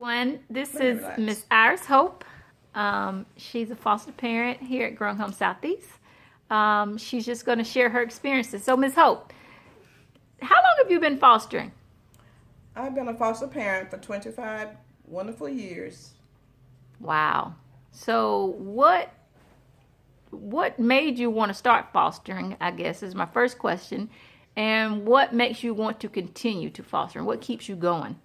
This Let me is relax. Miss Iris Hope. She's a foster parent here at Growing Home Southeast. She's just going to share her experiences. So, Miss Hope, how long have you been fostering? I've been a foster parent for 25 wonderful years. Wow. So, what made you want to start fostering? I guess is my first question. And what makes you want to continue to foster? And what keeps you going?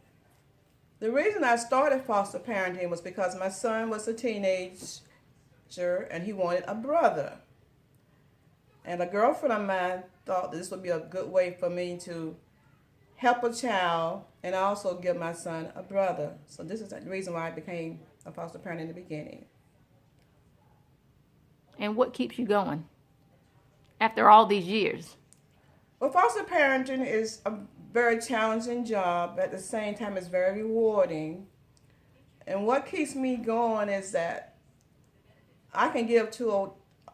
The reason I started foster parenting was because my son was a teenager and he wanted a brother. And a girlfriend of mine thought this would be a good way for me to help a child and also give my son a brother. So this is the reason why I became a foster parent in the beginning. And what keeps you going after all these years? Well, foster parenting is a very challenging job, but at the same time it's very rewarding. And what keeps me going is that I can give to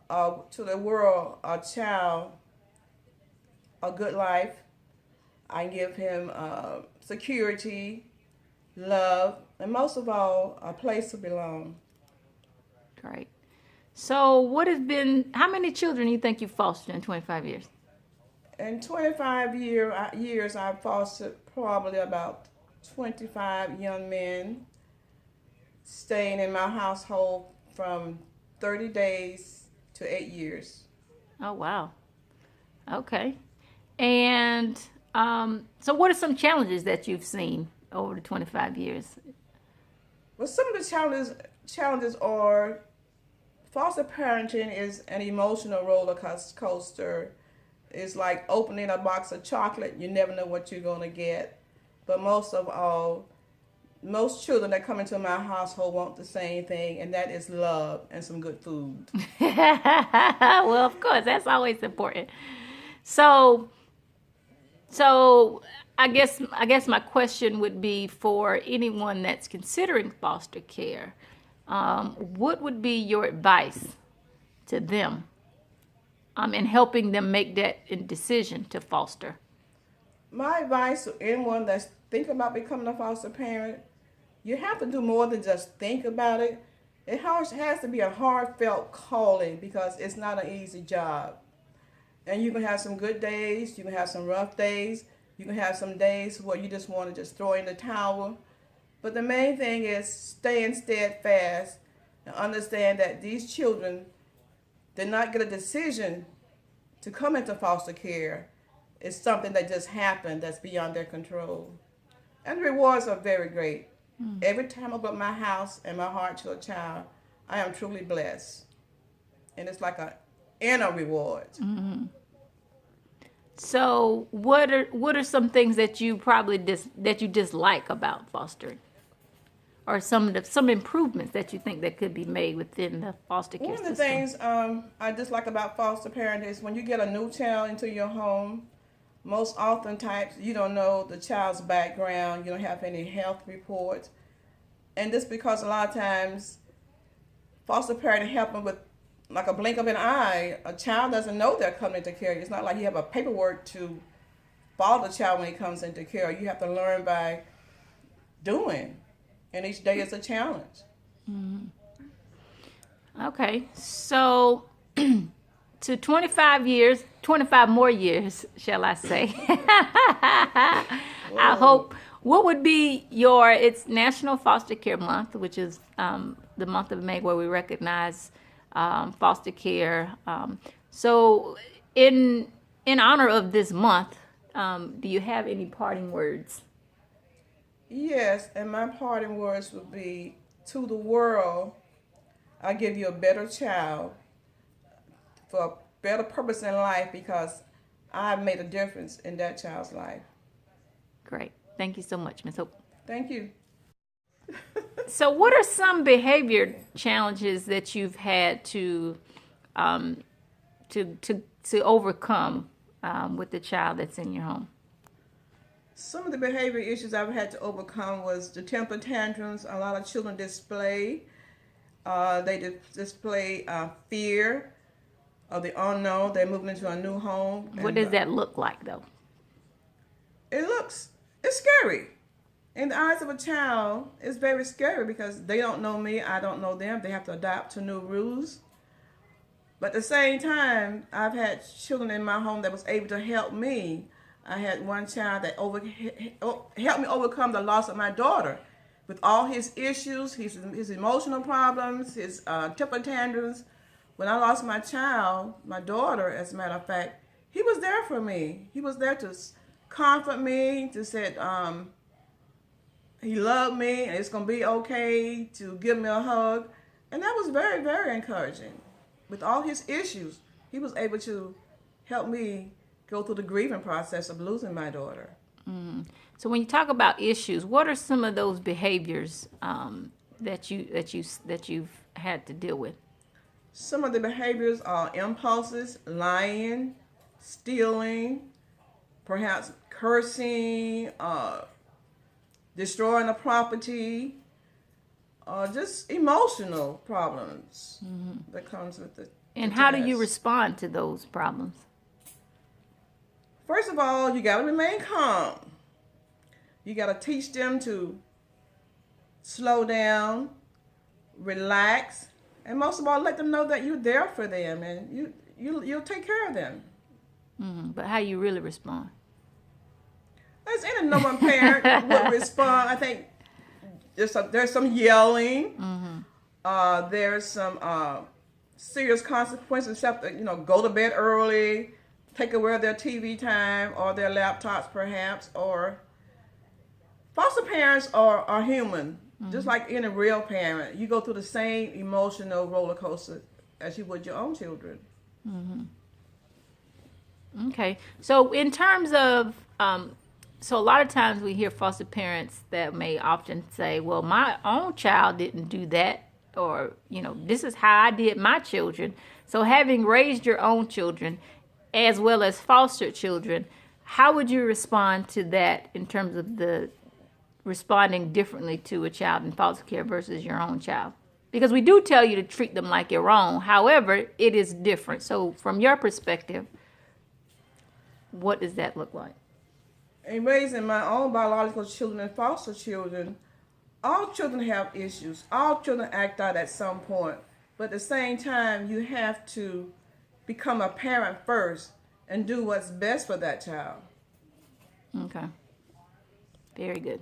the world a child a good life. I give him security, love, and most of all, a place to belong. Great. So, how many children do you think you've fostered in 25 years? In 25 years, I've fostered probably about 25 young men staying in my household from 30 days to 8 years. Oh, wow. Okay. And so, what are some challenges that you've seen over the 25 years? Well, some of the challenges are foster parenting is an emotional roller coaster. It's like opening a box of chocolate. You never know what you're going to get. But most of all, most children that come into my household want the same thing, and that is love and some good food. Well, of course, that's always important. So, so I guess my question would be for anyone that's considering foster care, what would be your advice to them in helping them make that decision to foster? My advice to anyone that's thinking about becoming a foster parent, you have to do more than just think about it. It has to be a heartfelt calling because it's not an easy job. And you can have some good days, you can have some rough days, you can have some days where you just want to just throw in the towel. But the main thing is staying steadfast and understand that these children did not get a decision to come into foster care. It's something that just happened that's beyond their control. And the rewards are very great. Every time I open my house and my heart to a child, I am truly blessed. And it's like a inner reward. So, what are some things that you probably that you dislike about fostering, or some improvements that you think that could be made within the foster care One of the system? things I dislike about foster parent is when you get a new child into your home, most oftentimes you don't know the child's background, you don't have any health reports. And this because a lot of times foster parent help them with like a blink of an eye. A child doesn't know they're coming into care. It's not like you have a paperwork to follow the child when he comes into care. You have to learn by doing. And each day is a challenge. Okay, so to 25 years, 25 more years, shall I say? I Whoa. hope. What would be it's National Foster Care Month, which is the month of May where we recognize foster care. So, in honor of this month, do you have any parting words? Yes, and my parting words would be to the world, I give you a better child for a better purpose in life because I've made a difference in that child's life. Great. Thank you so much, Ms. Hope. Thank you. So, what are some behavior challenges that you've had um, to overcome with the child that's in your home? Some of the behavior issues I've had to overcome was the temper tantrums a lot of children display. They display fear of the unknown. They're moving into a new home, What and does that look like, though? it's scary. in the eyes of a child, it's very scary because they don't know me, I don't know them. They have to adapt to new rules. But at the same time, I've had children in my home that was able to help me. I had one child that helped me overcome the loss of my daughter. With all his issues, his emotional problems, his temper tantrums. When I lost my child, my daughter, as a matter of fact, he was there for me. He was there to comfort me, to say he loved me and it's going to be okay, to give me a hug. And that was very, very encouraging. With all his issues, he was able to help me go through the grieving process of losing my daughter. So when you talk about issues, what are some of those behaviors that you've had to deal with? Some of the behaviors are impulses, lying, stealing, perhaps cursing, destroying a property, just emotional problems that comes with it. And how do you respond to those problems? First of all, you got to remain calm. You got to teach them to slow down, relax, and most of all, let them know that you're there for them and you'll take care of them. But how you really respond? As any normal parent would respond, I think there's some yelling. There's some serious consequences, except go to bed early, take away their TV time or their laptops, perhaps. Or foster parents are human, just like any real parent. You go through the same emotional roller coaster as you would your own children. Okay, so in terms of so a lot of times we hear foster parents that may often say, well, my own child didn't do that, or, this is how I did my children. So having raised your own children as well as foster children, how would you respond to that in terms of the responding differently to a child in foster care versus your own child? Because we do tell you to treat them like your own. However, it is different. So from your perspective, what does that look like? In raising my own biological children and foster children, all children have issues. All children act out at some point. But at the same time, you have to become a parent first and do what's best for that child. Okay. Very good.